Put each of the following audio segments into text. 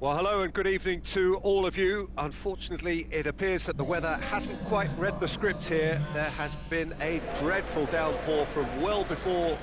Well, hello and good evening to all of you. Unfortunately, it appears that the weather hasn't quite read the script here. There has been a dreadful downpour from well before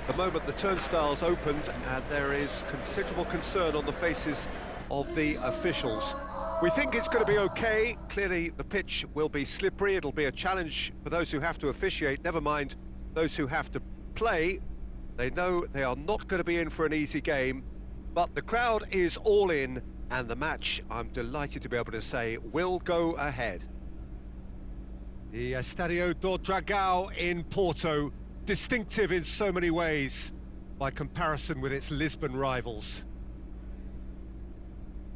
the moment the turnstiles opened, and there is considerable concern on the faces of the officials. We think it's going to be okay. Clearly, the pitch will be slippery. It'll be a challenge for those who have to officiate, never mind those who have to play. They know they are not going to be in for an easy game. But the crowd is all in, and the match, I'm delighted to be able to say, will go ahead. The Estadio do Dragão in Porto, distinctive in so many ways, by comparison with its Lisbon rivals.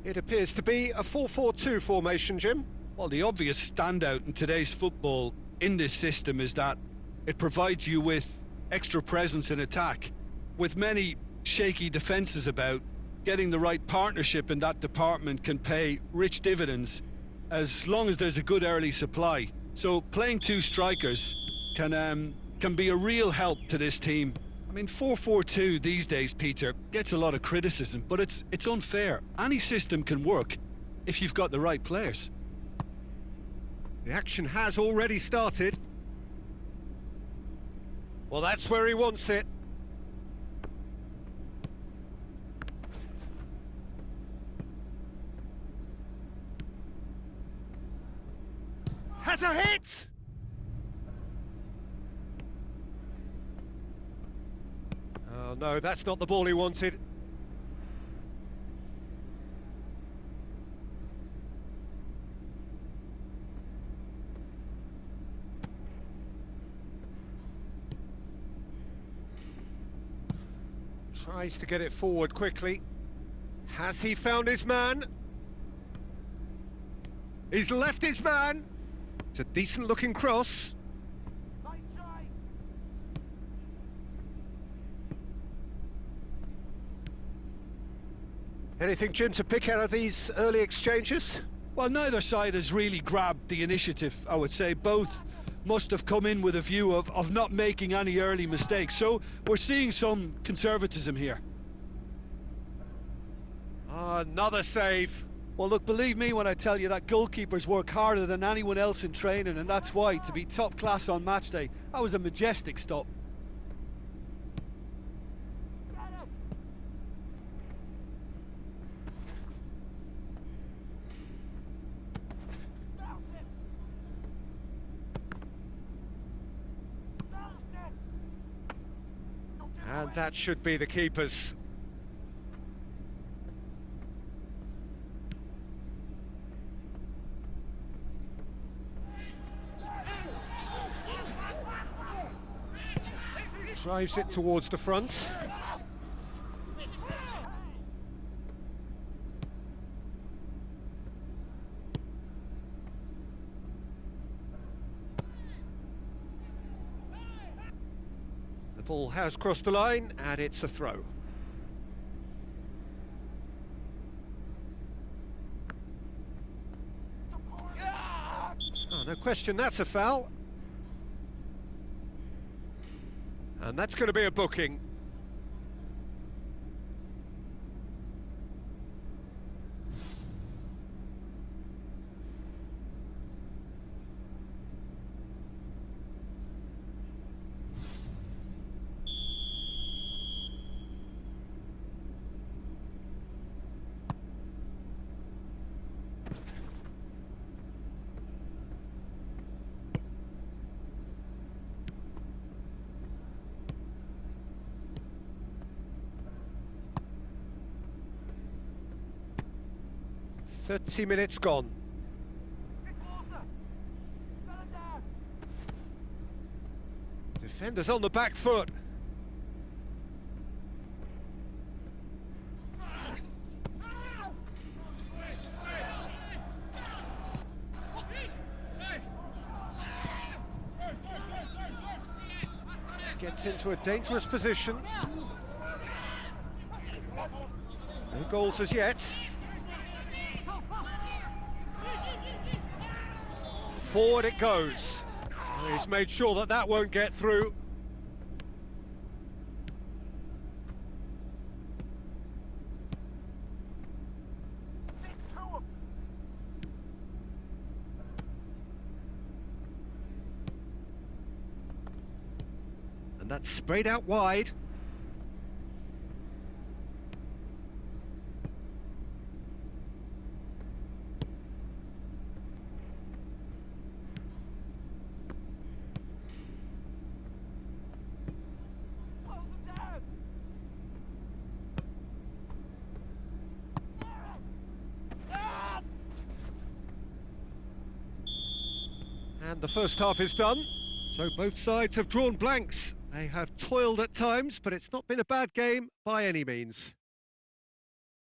It appears to be a 4-4-2 formation, Jim. Well, the obvious standout in today's football in this system is that it provides you with extra presence in attack. With many shaky defences about, getting the right partnership in that department can pay rich dividends as long as there's a good early supply. So playing two strikers can be a real help to this team. I mean, 4-4-2 these days, Peter, gets a lot of criticism, but it's unfair. Any system can work if you've got the right players. The action has already started. Well, that's where he wants it. Has a hit! Oh no, that's not the ball he wanted. Tries to get it forward quickly. Has he found his man? He's left his man. It's a decent looking cross. Anything, Jim, to pick out of these early exchanges? Well, neither side has really grabbed the initiative, I would say. Both must have come in with a view of not making any early mistakes. So we're seeing some conservatism here. Another save. Well, look, believe me when I tell you that goalkeepers work harder than anyone else in training, and that's why, to be top class on match day, that was a majestic stop. And that should be the keeper's. Drives it towards the front. The ball has crossed the line, and it's a throw. Oh, no question, that's a foul. And that's going to be a booking. "30 minutes gone." Defenders on the back foot. Gets into a dangerous position. No goals as yet. Forward it goes. He's made sure that that won't get through. that's sprayed out wide. And the first half is done, so both sides have drawn blanks. They have toiled at times, but it's not been a bad game by any means.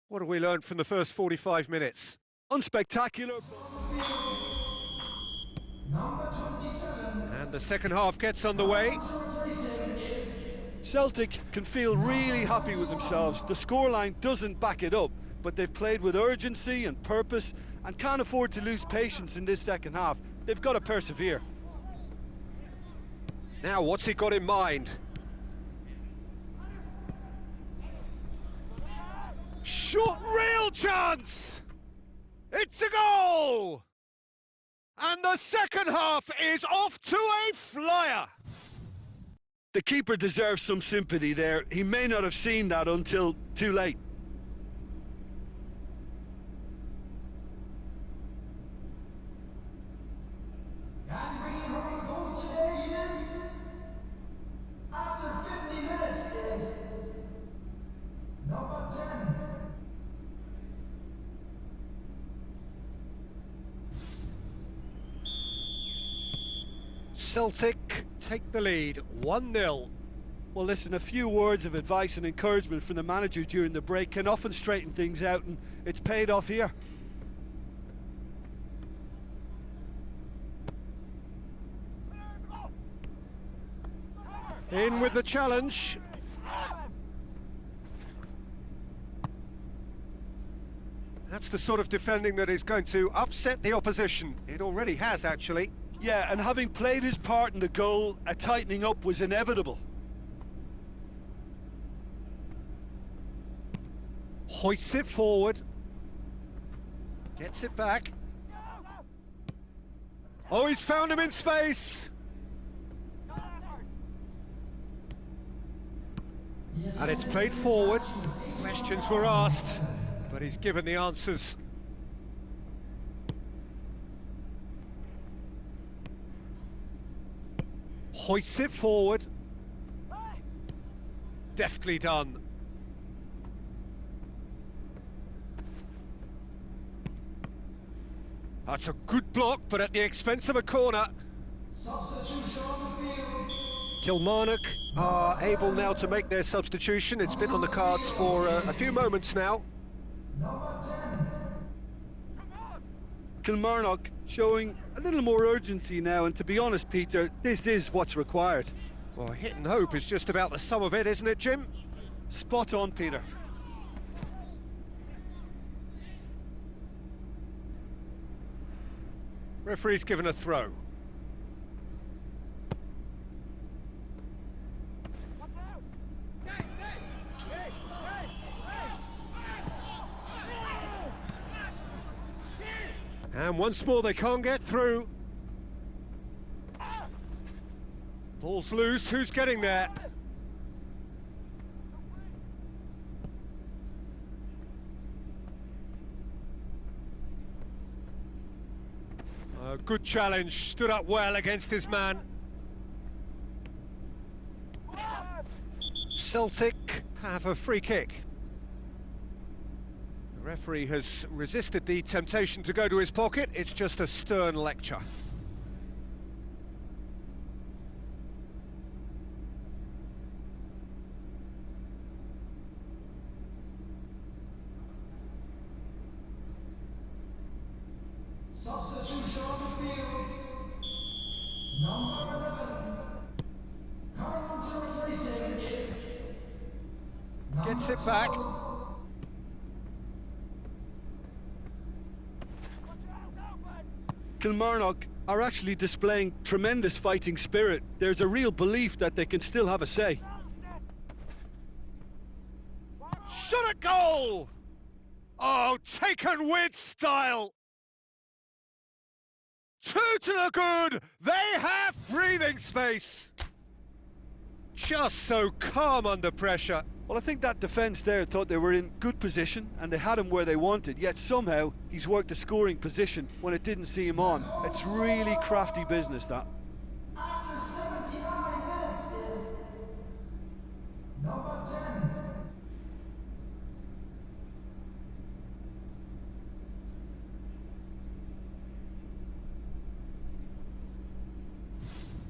What have we learned from the first 45 minutes? Unspectacular. And the second half gets underway. Celtic can feel really happy with themselves. The scoreline doesn't back it up, but they've played with urgency and purpose and can't afford to lose patience in this second half. They've got to persevere. Now, what's he got in mind? Shot, real chance! It's a goal! And the second half is off to a flyer! The keeper deserves some sympathy there. He may not have seen that until too late. And bringing home a goal today is, after 50 minutes, is number 10. Celtic take the lead, 1-0. Well, listen, a few words of advice and encouragement from the manager during the break can often straighten things out, and it's paid off here. In with the challenge. That's the sort of defending that is going to upset the opposition. It already has, actually. Yeah, and having played his part in the goal, a tightening up was inevitable. Hoists it forward. Gets it back. Oh, he's found him in space. And it's played forward. Questions were asked, but he's given the answers. Hoists it forward. Deftly done. That's a good block, but at the expense of a corner. Substitution on the field. Kilmarnock are able now to make their substitution. It's been on the cards for a few moments now. Number 10. Kilmarnock showing a little more urgency now, and to be honest, Peter, this is what's required. Well, hit and hope is just about the sum of it, isn't it, Jim? Spot on, Peter. Referee's given a throw. And once more they can't get through. Ball's loose, who's getting there? A good challenge, stood up well against his man. Celtic have a free kick. The referee has resisted the temptation to go to his pocket. It's just a stern lecture. Substitution on the field. Number 11. Coming on to replace him is Gets it back. Kilmarnock are actually displaying tremendous fighting spirit. There's a real belief that they can still have a say. Shot at goal! Oh, taken with style! Two to the good! They have breathing space! just so calm under pressure. Well, I think that defence there thought they were in good position and they had him where they wanted, yet somehow he's worked a scoring position when it didn't see him on. It's really crafty business, that. After 79 minutes is number 10.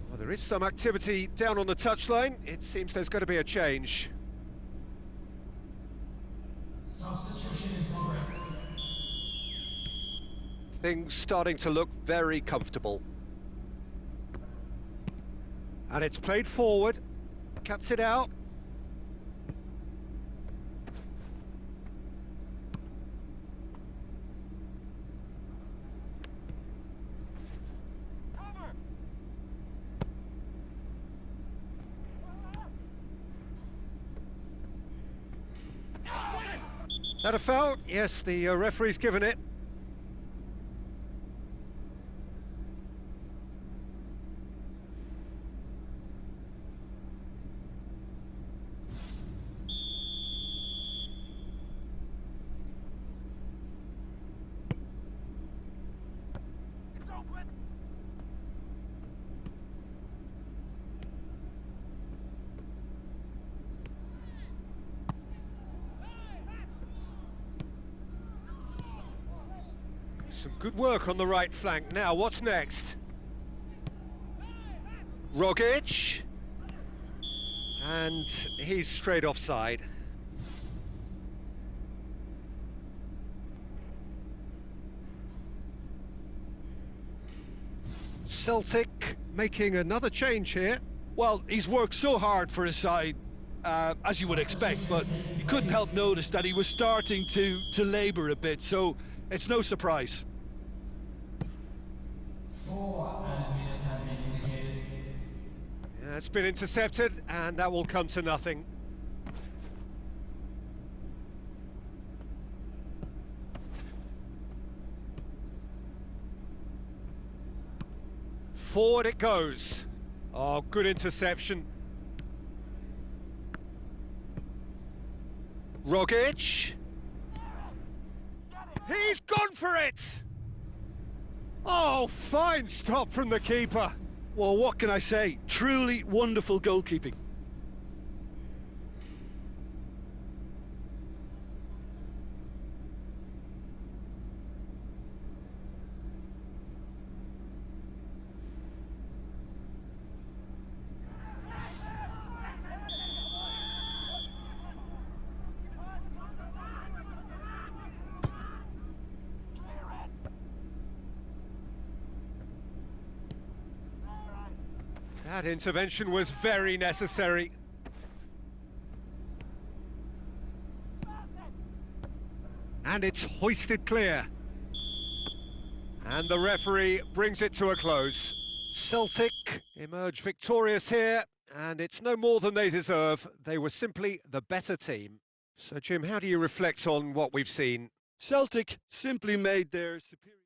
Well, there is some activity down on the touchline. It seems there's going to be a change. Substitution in progress. Things starting to look very comfortable. And it's played forward, cuts it out. That a foul? Yes, the referee's given it. Some good work on the right flank. Now, what's next? Rogic. And he's straight offside. Celtic making another change here. Well, he's worked so hard for his side, as you would expect, but you couldn't help notice that he was starting to labour a bit, so it's no surprise. 4 added minutes has been indicated. Yeah, it's been intercepted, and that will come to nothing. Forward it goes. Oh, good interception. Rogic. He's gone for it! Oh, fine stop from the keeper. Well, what can I say? Truly wonderful goalkeeping. That intervention was very necessary. And it's hoisted clear. And the referee brings it to a close. Celtic emerge victorious here, and it's no more than they deserve. They were simply the better team. So, Jim, how do you reflect on what we've seen? Celtic simply made their superior...